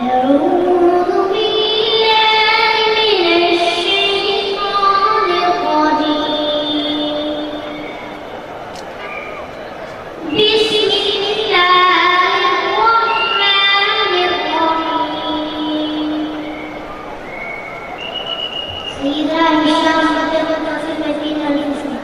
أعوذ بالله من الشيطان الرجيم. بسم الله الرحمن الرحيم. سيدنا هشام صديقة صفتنا الحسنى.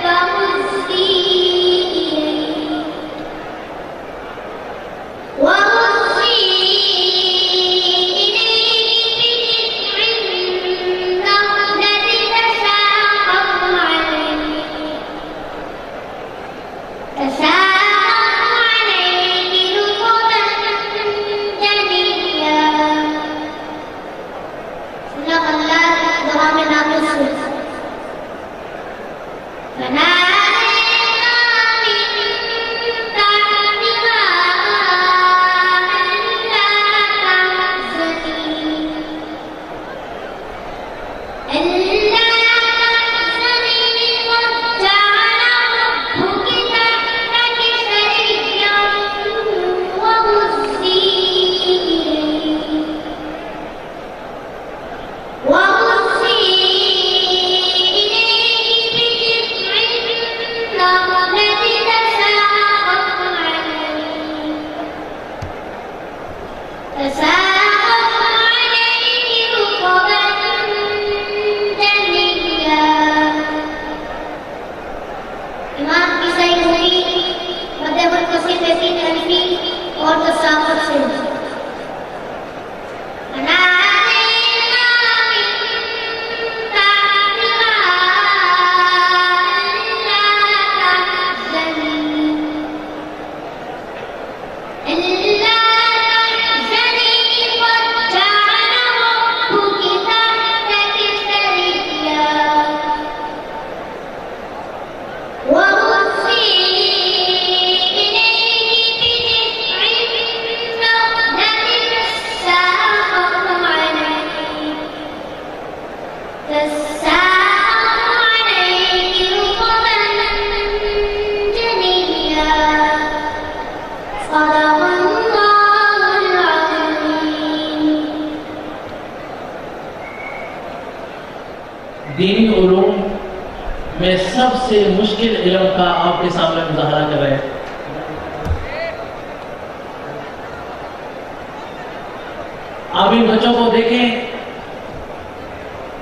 فهو उलूम में सबसे मुश्किल इल्म का आपके सामने मुजाहरा कर रहे हैं। आप इन बच्चों को देखें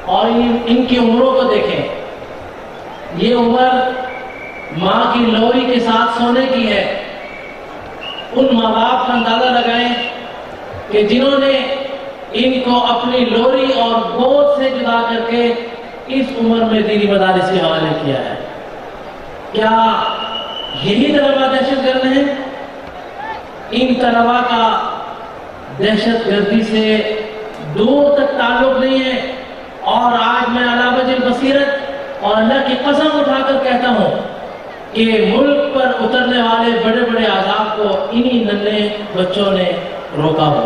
और इनकी उम्रों को देखें। ये उम्र माँ की लोरी के साथ सोने की है। उन माँ बाप का अंदाजा लगाएं कि जिन्होंने इनको अपनी लोरी और गोद से जुदा करके इस उम्र में दीनी मदारिस के हवाले किया है। क्या यही तलबा दहशत गर्द हैं? इन तलबा का दहशत गर्दी से दूर तक ताल्लुक नहीं है। और आज मैं अला वजह बसीरत और अल्लाह की कसम उठाकर कहता हूं कि मुल्क पर उतरने वाले बड़े बड़े आज़ाब को इन्हीं नन्हे बच्चों ने रोका हो।